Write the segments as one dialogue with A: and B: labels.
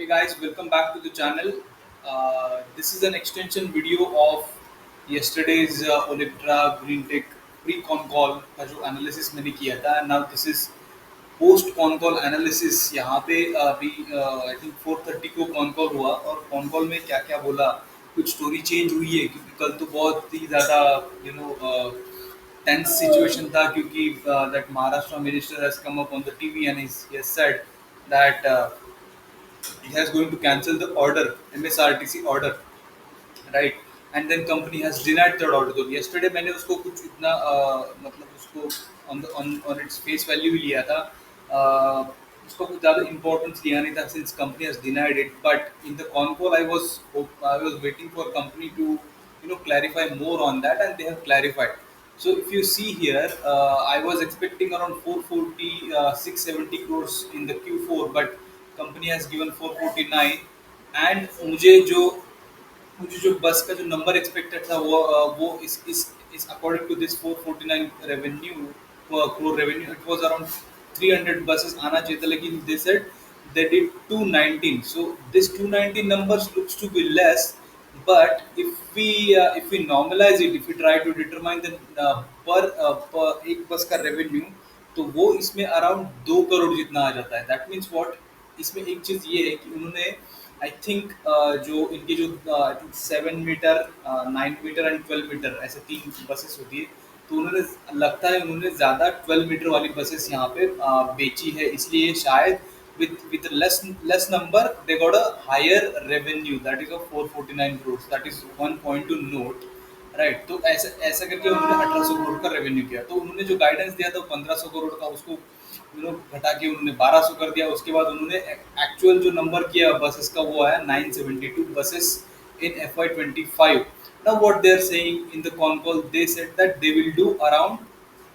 A: Hey guys, welcome back to the channel. This is an extension video of yesterday's Olectra Green Tech pre-con call का जो analysis मैंने किया था and now this is post con call analysis. यहाँ पे अभी I think 4:30 को con call हुआ और con call में क्या क्या बोला, कुछ story change हुई है क्योंकि कल तो बहुत ही ज़्यादा you know tense situation था क्योंकि that Maharashtra minister has come up on the TV and he has said that he has going to cancel the order, MSRTC order, right? And then company has denied that order. तो yesterday मैंने उसको कुछ इतना मतलब उसको on its face value ही लिया था, उसको कुछ ज़्यादा importance लिया नहीं था since company has denied it. But in the con call I was waiting for company to clarify more on that, and they have clarified. So if you see here, I was expecting around 440, 670 crores in the Q4, but company has given 449. And मुझे जो बस का जो number expected था वो इस according to this 449 revenue crore revenue, it was around 300 buses आना चाहिए था, लेकिन they said they did 219. So this 219 numbers looks to be less, but if we normalize it, if we try to determine the per एक बस का revenue, तो वो इसमें अराउंड 2 करोड़ जितना आ जाता है. दैट मीन्स व्हाट, इसमें एक चीज़ ये है कि उन्होंने आई थिंक जो इनके जो I think 7 metre, 9 metre and 12 metre, ऐसे तीन बसेस होती है. तो उन्होंने, लगता है उन्होंने ज़्यादा 12 मीटर वाली बसेस यहाँ पे बेची है, इसलिए शायद with less number they got a higher revenue, that is of 449 crores. That is one point to note, right. तो ऐसा ऐसा करके उन्होंने 1800 करोड़ का रेवेन्यू किया. तो उन्होंने जो गाइडेंस दिया था 1500 करोड़ का, उसको घटा के उन्होंने 1200 कर दिया. उसके बाद उन्होंने एक्चुअल जो नंबर किया बसेस का वो आया 972 buses in FY25. Now what they are saying in the con call, they said that they will do around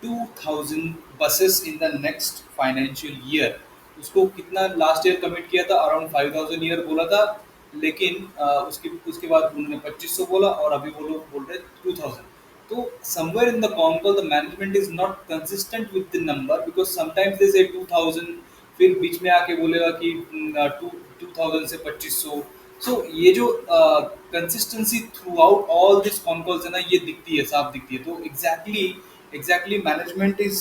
A: 2000 buses in the next financial year. उसको कितना लास्ट ईयर कमिट किया था, around 5000 year बोला था, लेकिन उसके उसके बाद उन्होंने 2500 बोला और अभी वो लोग बोल रहे 2000. तो somewhere in the con call the management is not consistent with the number, because sometimes they से 2000, फिर बीच में आके बोलेगा कि 2000 से 2500. सो ये जो consistency through out all this con calls है ना, ये दिखती है, साफ दिखती है. तो एग्जैक्टली मैनेजमेंट इज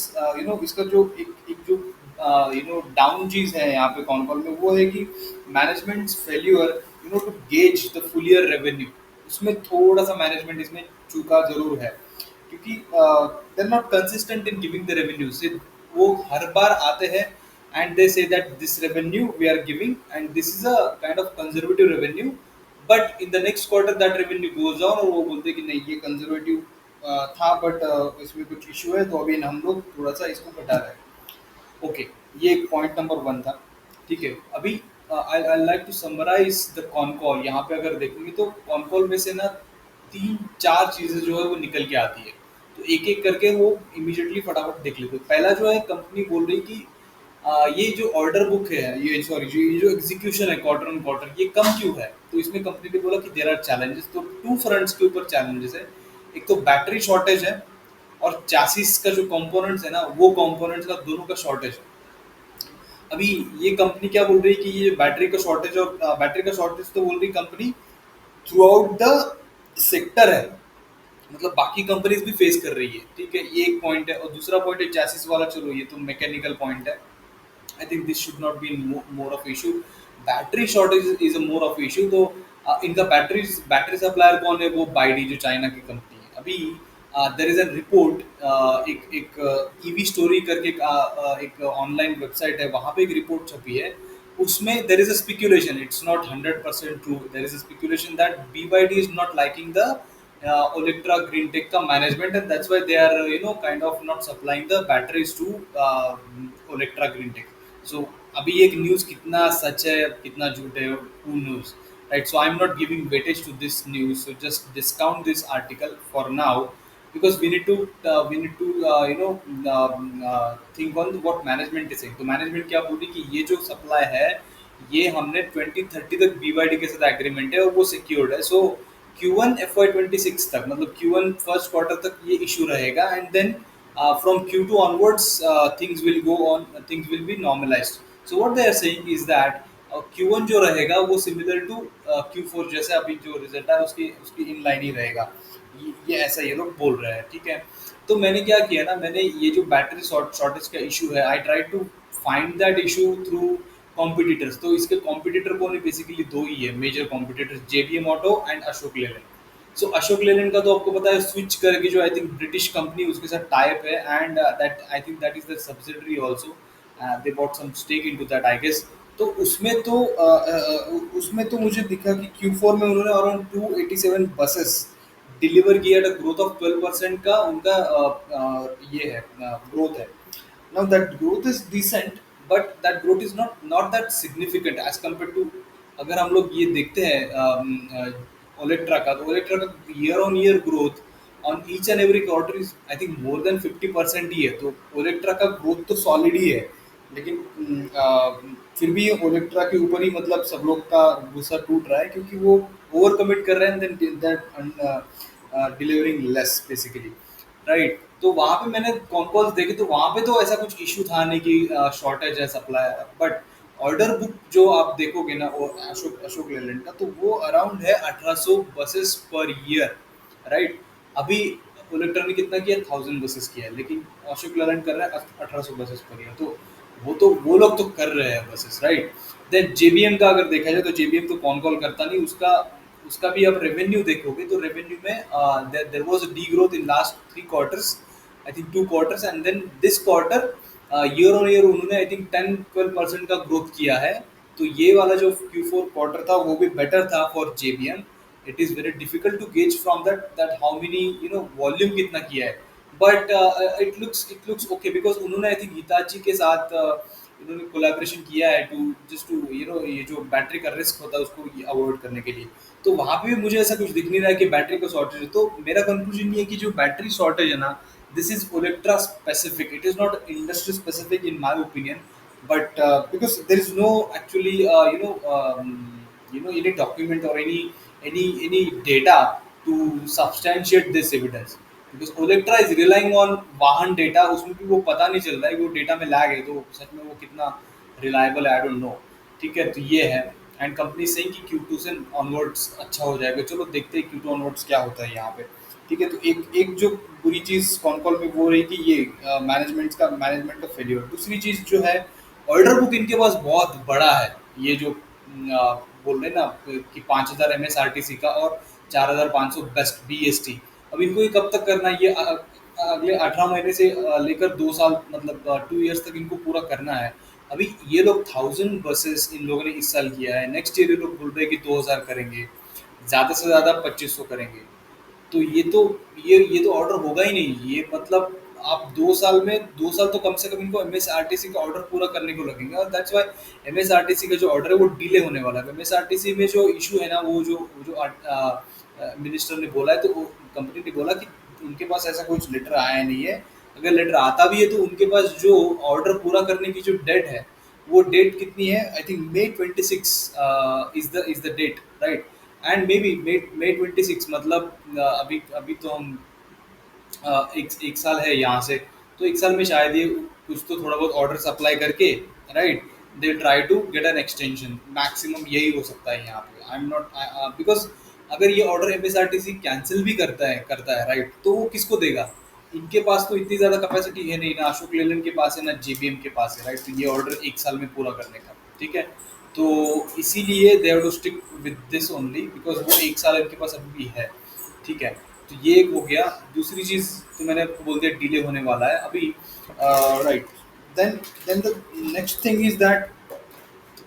A: इसका जो एक जो डाउन चीज है यहाँ पे कॉन कॉल में, वो है कि management failure to gauge the full year revenue. उसमें थोड़ा सा मैनेजमेंट इसमें चूका जरूर है, क्योंकि they are not consistent in giving the revenue. से वो हर बार आते हैं and they say that this revenue we are giving and this is a kind of conservative revenue, but in the next quarter that revenue goes down और वो बोलते हैं कि नहीं ये कंजर्वेटिव था, बट इसमें कुछ इशू है, तो अभी हम लोग थोड़ा सा इसको घटा रहे हैं. ओके, ये एक पॉइंट नंबर वन था. ठीक है, अभी I like to summarise the con call. यहाँ पे अगर देखेंगे तो कॉन कॉल में से ना तीन चार चीजें जो है वो निकल के आती है, तो एक एक करके वो इमीडिएटली फटाफट देख लेते. पहला जो है, कंपनी बोल रही कि ये जो ऑर्डर बुक है, ये सॉरी ये जो एग्जीक्यूशन है क्वार्टर ऑन क्वार्टर, ये कम क्यों है. तो इसमें कंपनी ने बोला कि देयर आर चैलेंजेस. तो टू फ्रंट्स के ऊपर चैलेंजेस है. एक तो बैटरी शॉर्टेज है, और चासीस का जो कंपोनेंट्स है ना, वो कंपोनेंट्स का दोनों का शॉर्टेज है. अभी ये कंपनी क्या बोल रही है कि ये बैटरी का शॉर्टेज, और बैटरी का शॉर्टेज तो बोल रही company through out the sector है, मतलब बाकी कंपनीज भी फेस कर रही है. ठीक है, ये एक पॉइंट है. और दूसरा पॉइंट है चैसिस वाला, चलो ये तो मैकेनिकल पॉइंट है. I think this should not be more of issue. Battery shortage is a more of issue. तो इनका बैटरी सप्लायर कौन है, वो बाइडी, जो चाइना की कंपनी है. अभी देर इज एन रिपोर्ट, एक ईवी स्टोरी करके एक ऑनलाइन वेबसाइट है, वहाँ पे एक रिपोर्ट छपी है. उसमें there is a speculation, it's not 100% true. There is a speculation that BYD is not liking the Olectra Green Tech का management, and that's why they are kind of not supplying the batteries to Olectra Green Tech. So अभी एक news कितना सच है कितना झूठ है, who knows, right? So I'm not giving weightage to this news, so just discount this article for now, because we need to think on what management is saying. तो management क्या बोल रही कि ये जो सप्लाई है, ये हमने 2030 तक BYD के साथ एग्रीमेंट है और वो सिक्योर्ड है. सो Q1 FY26 तक, मतलब Q1 फर्स्ट क्वार्टर तक ये इशू रहेगा, and then from Q2 onwards, things will go on, things will be normalized. So what they are saying is that और Q1 जो रहेगा वो सिमिलर टू Q4, जैसे अभी जो रिजल्ट है उसकी उसकी इन लाइन ही रहेगा। ये ऐसा ये लोग बोल रहे हैं, ठीक है। तो मैंने क्या किया ना, मैंने ये जो बैटरी शॉर्टेज का इशू है, I try to find that issue through competitors. तो इसके कॉम्पिटिटर कौन है, बेसिकली दो ही है major competitors, JBM auto and Ashok Leyland. So Ashok Leyland का तो आपको पता है, स्विच करके जो आई थिंक ब्रिटिश कंपनी उसके साथ टाइप है, and that I think that is the subsidiary also, they bought some stake into that I guess. तो उसमें तो मुझे दिखा कि Q4 में उन्होंने अराउंड 287 बसेस डिलीवर किया, एट ग्रोथ ऑफ 12% का उनका ये है ग्रोथ है। Now that growth is decent, but that growth is not that significant as compared to, अगर हम लोग ये देखते हैं ओलेक्ट्रा का, तो ओलेक्ट्रा का year on year growth on each and every quarter is I think more than 50% ही है। तो ओलेक्ट्रा का ग्रोथ तो सॉलिड ही है, लेकिन फिर भी ओलेक्ट्रा के ऊपर ही मतलब सब लोग का गुस्सा टूट रहा है, क्योंकि वो ओवर कमिट कर रहे हैं then that delivering less basically, right. तो वहाँ पे मैंने कॉन्कॉल्स देखे, तो वहाँ पे तो ऐसा कुछ इशू था नहीं कि शॉर्टेज है सप्लाई, बट ऑर्डर बुक जो आप देखोगे ना वो अशोक अशोक लेलैंड का, तो वो अराउंड है 1800 बसेस पर ईयर, राइट। अभी ओलेक्ट्रा ने कितना किया, 1000 बसेस किया है, लेकिन अशोक लेलैंड कर रहा है 1800 बसेस पर ईयर। तो वो लोग तो कर रहे हैं बसेस, राइट। देन JBM का अगर देखा जाए, तो JBM तो कौन कॉल करता नहीं, उसका उसका भी आप रेवेन्यू देखोगे, तो रेवेन्यू में there was a degrowth in last 3 quarters, I think 2 quarters, and then this quarter year on year उन्होंने आई थिंक 10-12% का ग्रोथ किया है। तो ये वाला जो Q4 क्वार्टर था वो भी बेटर था for JBM। It is very difficult to gauge from that how many volume कितना किया है, but it looks okay, because उन्होंने आई थिंक हिताची के साथ इन्होंने कोलैबोरेशन किया है टू जस्ट टू ये जो बैटरी का रिस्क होता है उसको अवॉइड करने के लिए। तो वहाँ पे भी मुझे ऐसा कुछ दिख नहीं रहा है कि बैटरी का शॉर्टेज है। तो मेरा कंक्लूजन ये है कि जो बैटरी शॉर्टेज है ना, this is Olectra specific, it is not industry specific in my opinion, but because there is no actually any document or any data to substantiate this evidence, because Olectra is relying on वाहन data, उसमें भी वो पता नहीं चल रहा है कि वो डेटा में लैग है, तो सच में वो कितना रिलायबल है, आई डोंट नो। ठीक है, तो ये है। एंड कंपनी सेइंग कि Q2 से ऑनवर्ड्स अच्छा हो जाएगा, चलो देखते हैं Q2 ऑनवर्ड्स क्या होता है यहाँ पे। ठीक है, तो एक एक जो बुरी चीज़ कॉल में वो रही कि ये मैनेजमेंट का फेलियर। दूसरी चीज़ जो है, ऑर्डर बुक इनके पास बहुत बड़ा है। ये जो बोल रहे हैं ना कि 5000 MSRTC का और 4500 बेस्ट BST, अब इनको ये कब तक करना है, ये अगले 18 महीने से लेकर 2 साल, मतलब 2 इयर्स तक इनको पूरा करना है। अभी ये लोग 1000 बसेस इन लोगों ने इस साल किया है, नेक्स्ट ईयर ये लोग बोल रहे हैं कि 2000 करेंगे, ज़्यादा से ज़्यादा 2500 करेंगे। तो ये तो ऑर्डर होगा ही नहीं, ये मतलब आप 2 साल में 2 साल तो कम से कम इनको MSRTC का ऑर्डर पूरा करने को लगेगा, और दैट्स वाई MSRTC का जो ऑर्डर है वो डिले होने वाला है। MSRTC में जो इशू है ना, वो जो मिनिस्टर ने बोला है, तो कंपनी ने बोला कि उनके पास ऐसा कुछ लेटर आया नहीं है। अगर लेटर आता भी है तो उनके पास जो ऑर्डर पूरा करने की जो डेट है, वो डेट कितनी है, I think May 26 is the date, right. And maybe May 26, मतलब अभी अभी तो हम एक साल है यहाँ से, तो एक साल में शायद ये कुछ तो थोड़ा बहुत ऑर्डर सप्लाई करके, right, they try to get an extension, maximum यही हो सकता है यहाँ पे। आई एम नॉट, बिकॉज अगर ये ऑर्डर MSRTC कैंसिल भी करता है, राइट, तो वो किसको देगा? इनके पास तो इतनी ज़्यादा कैपेसिटी है नहीं, ना अशोक लेलैंड के पास है, ना JBM के पास है, राइट। तो ये ऑर्डर एक साल में पूरा करने का, ठीक है। तो इसीलिए they have to stick with this only, because वो एक साल इनके पास अभी भी है, ठीक है। तो ये एक हो गया। दूसरी चीज़ तो मैंने आपको बोल दिया डिले होने वाला है अभी, right. Then then the next thing is that,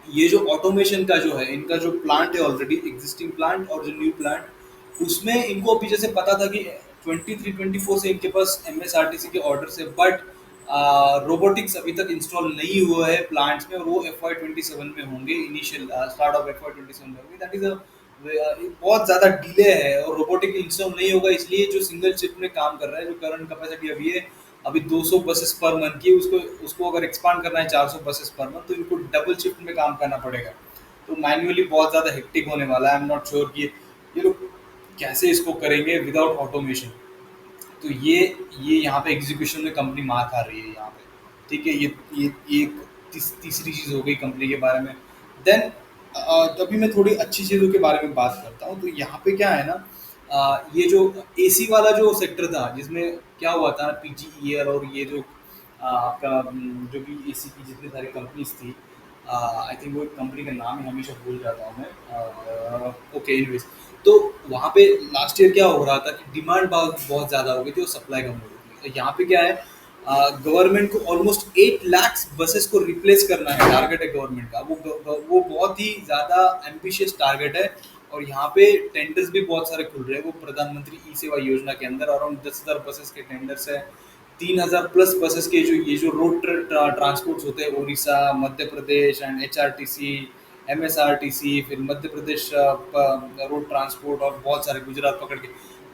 A: ये जो ऑटोमेशन का जो है, इनका जो प्लांट है ऑलरेडी एग्जिस्टिंग प्लांट और जो न्यू प्लांट, उसमें इनको अभी जैसे पता था कि 23-24 से इनके पास MSRTC के ऑर्डर है, बट रोबोटिक्स अभी तक इंस्टॉल नहीं हुआ है प्लांट्स में, और वो FY27 में होंगे, इनिशियल स्टार्ट ऑफ FY27 में होंगे। दैट इज बहुत ज़्यादा डिले है, और रोबोटिक इंस्टॉल नहीं होगा, इसलिए जो सिंगल शिफ्ट में काम कर रहा है, जो करंट कैपेसिटी अभी है अभी 200 बसेस पर मंथ की, उसको उसको अगर एक्सपांड करना है 400 बसेस पर मंथ, तो इनको डबल शिफ्ट में काम करना पड़ेगा। तो मैन्युअली बहुत ज़्यादा हेक्टिक होने वाला है। आई एम नॉट श्योर कि ये लोग कैसे इसको करेंगे विदाउट ऑटोमेशन। तो ये यहाँ पे एग्जीक्यूशन में कंपनी मार खा रही है यहाँ पे, ठीक है। ये एक तीसरी चीज़ हो गई कंपनी के बारे में। देन तभी मैं थोड़ी अच्छी चीज़ों के बारे में बात करता हूँ। तो यहाँ पे क्या है ना, ये जो एसी वाला जो सेक्टर था जिसमें क्या हुआ था ना, पीजीईएल और ये जो आपका जो भी एसी की जितनी सारी कंपनीज थी, आई थिंक वो एक कंपनी का नाम है, हमेशा भूल जाता हूँ मैं। ओके, एनीवेज, तो वहाँ पे लास्ट ईयर क्या हो रहा था कि डिमांड बहुत बहुत ज़्यादा हो गई थी और सप्लाई कम हो गई थी। तो यहाँ पे क्या है, गवर्नमेंट को ऑलमोस्ट 8 लाख बसेस को रिप्लेस करना है, टारगेट है गवर्नमेंट का। वो बहुत ही ज़्यादा एम्बिशियस टारगेट है। और यहाँ पे टेंडर्स भी बहुत सारे खुल रहे हैं। वो प्रधानमंत्री ई सेवा योजना के अंदर अराउंड 10,000 बसेस के टेंडर्स है। 3,000 प्लस बसेस के जो ये जो रोड ट्रांसपोर्ट्स होते हैं, Orissa, Madhya Pradesh and HRTC, MSRTC, फिर मध्य प्रदेश रोड ट्रांसपोर्ट और बहुत सारे गुजरात पकड़ के,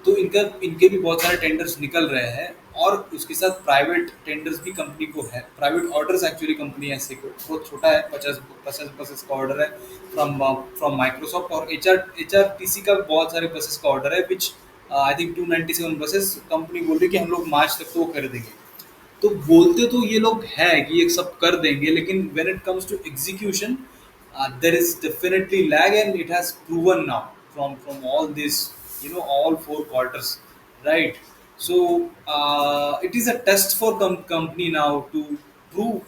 A: तो इनका इनके भी बहुत सारे टेंडर्स निकल रहे हैं। और उसके साथ प्राइवेट टेंडर्स भी कंपनी को है, प्राइवेट ऑर्डर्स एक्चुअली कंपनी है सिक्योर, बहुत छोटा है, 50 बसेस का ऑर्डर है फ्रॉम फ्रॉम माइक्रोसॉफ्ट। और एच आर टी सी का भी बहुत सारे बसेस का ऑर्डर है, विच आई थिंक 297 बसेस कंपनी बोल रही है कि हम लोग मार्च तक तो वो कर देंगे। तो बोलते तो ये लोग हैं कि ये सब कर देंगे, लेकिन when it comes to execution there is definitely lag, and it has proven now from all this, all 4 quarters, right? So it is a test for company now to prove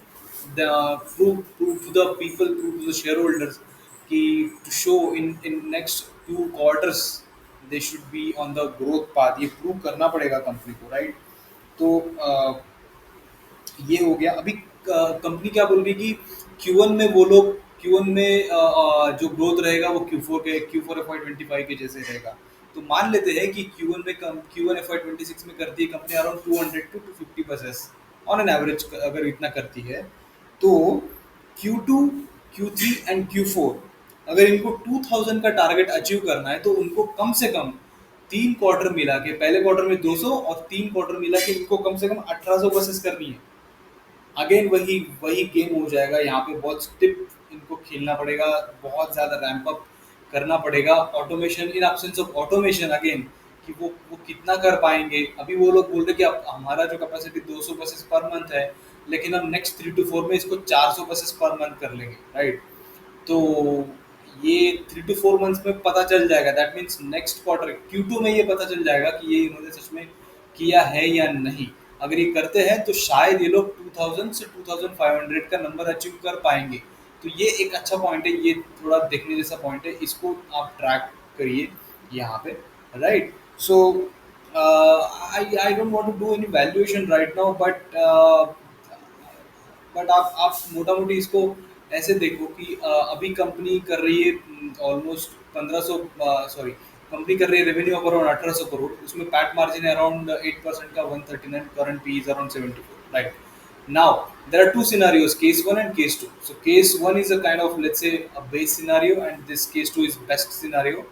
A: to the people, prove to the shareholders ki, to show in next 2 quarters they should be on the growth path। ये prove करना पड़ेगा company को, right? तो ये हो गया। अभी company क्या बोल रही कि Q1 में वो लोग, Q1 में जो ग्रोथ रहेगा वो Q4 FY25 के जैसे रहेगा। तो मान लेते हैं कि Q1 में Q1 FY26 में करती है company around 200 to 250 buses on an average, अगर इतना करती है। तो Q2, Q3 एंड Q4, अगर इनको 2000 का टारगेट अचीव करना है तो उनको कम से कम 3 क्वार्टर मिला के, पहले क्वार्टर में 200 और 3 क्वार्टर मिला के इनको कम से कम 1800 बसेस करनी है। अगेन वही वही गेम हो जाएगा। यहाँ पे बहुत स्टिप इनको खेलना पड़ेगा, बहुत ज़्यादा रैंप अप करना पड़ेगा। Automation, in absence of automation again, कि वो कितना कर पाएंगे। अभी वो लोग बोल रहे कि अब हमारा जो कैपेसिटी 200 बसेस पर मंथ है, लेकिन हम नेक्स्ट 3 to 4 में इसको 400 बसेस पर मंथ कर लेंगे, राइट? तो ये 3 to 4 मंथ्स में पता चल जाएगा। That means next quarter Q2 में ये पता चल जाएगा कि ये इन्होंने सच में किया है या नहीं। अगर ये करते हैं तो शायद ये लोग 2000 से 2500 का नंबर अचीव कर पाएंगे। तो ये एक अच्छा पॉइंट है, ये थोड़ा देखने जैसा पॉइंट है, इसको आप ट्रैक करिए यहाँ पे, right? So I don't want to do any valuation right now, but आप मोटा मोटी इसको ऐसे देखो कि अभी कंपनी कर रही है ऑलमोस्ट 1500, सॉरी, कंपनी कर रही है रेवेन्यू ऑफ अराउंड 1800 करोड़, उसमें पैट मार्जिन है अराउंड 8% का 139, current P is around 74, right? Now there are two scenarios, case 1 and case 2. So case 1 is a kind of, let's say, a base scenario, and this case 2 is best scenario।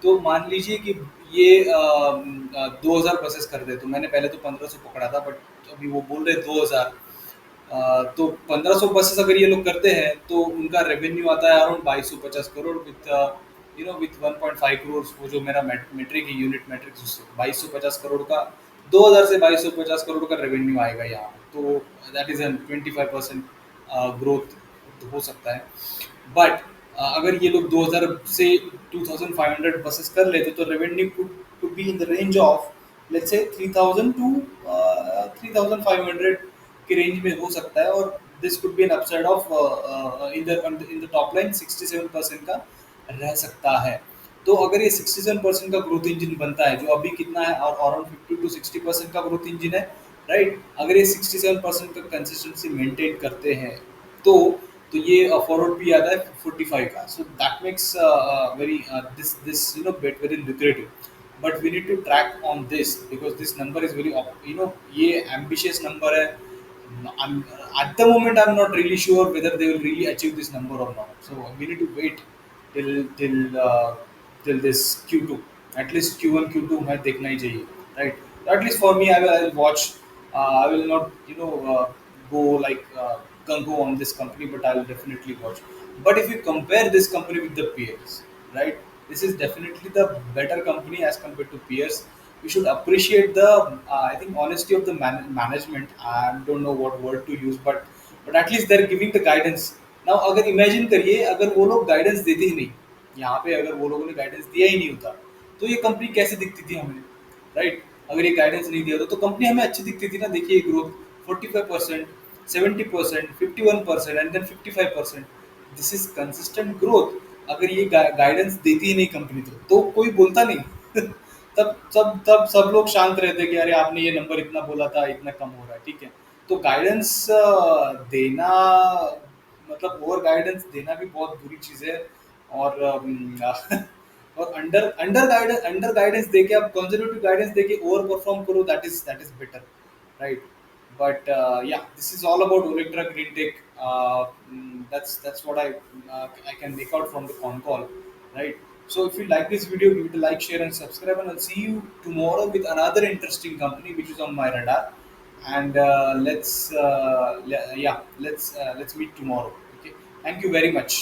A: तो मान लीजिए कि ये 2000 buses कर दे, तो मैंने पहले तो 1500 पकड़ा था, बट अभी वो बोल रहे 2000। तो 1500 बसेस अगर ये लोग करते हैं तो उनका रेवेन्यू आता है around 2250 crore, with with 1.5 crore. वो जो मेरा मेट्रिक है, यूनिट मेट्रिक, उससे 2250 करोड़ का, 2000 से 2250 करोड़ का रेवेन्यू आएगा यहाँ पे। तो दैट इज एन 25% ग्रोथ हो सकता है। बट अगर ये लोग 2000 से 2500 बसेस कर लेते तो revenue could be in the range of, let's say, 3000 to 3500 के रेंज में हो सकता है। और this could be N upside of, in the top line 67% का रह सकता है। तो अगर ये 67% का ग्रोथ इंजन बनता है, जो अभी कितना है, और अराउंड 50 to 60% का ग्रोथ इंजन है, राइट? अगर ये 67% का कंसिस्टेंसी मेंटेन करते हैं तो ये फॉरवर्ड भी आता है 45 का। So that makes very this bet very lucrative। But we need to track on this because this number is very, ये एम्बिशियस नंबर है। I'm, at the moment, I'm not really sure whether they will really achieve this number or not. So we need to wait till this Q2. At least Q1, Q2 मैं देखना ही चाहिए, right? So at least for me, I will watch. I will not, go like gung ho on this company, but I will definitely watch. But if you compare this company with the peers, right? This is definitely the better company as compared to peers. We should appreciate the, I think, honesty of the management. I don't know what word to use, but at least they're giving the guidance. ना अगर imagine करिए, अगर वो लोग guidance देते ही नहीं, यहाँ पे अगर वो लोगों ने गाइडेंस दिया ही नहीं होता, तो ये कंपनी कैसे दिखती थी हमें, राइट? अगर ये गाइडेंस नहीं दिया होता तो कंपनी हमें अच्छी दिखती थी ना। देखिए growth 45%, 70%, 51% and then 55%, this is consistent growth. अगर ये गाइडेंस देती ही नहीं कंपनी तो कोई बोलता नहीं तब सब लोग शांत रहते कि अरे आपने ये नंबर इतना बोला था, इतना कम हो रहा है, ठीक है। तो गाइडेंस देना, मतलब ओवर गाइडेंस देना भी बहुत बुरी चीज है। और और अंडर गाइडेंस देके, आप कंजर्वेटिव गाइडेंस देके ओवर परफॉर्म करो, that is better, right? But yeah, this is all about Olectra Green Tech. That's what I can make out from the con call, right? So if you like this video, give it a like, share, and subscribe, and I'll see you tomorrow with another interesting company which is on my radar. And let's meet tomorrow. Okay, thank you very much.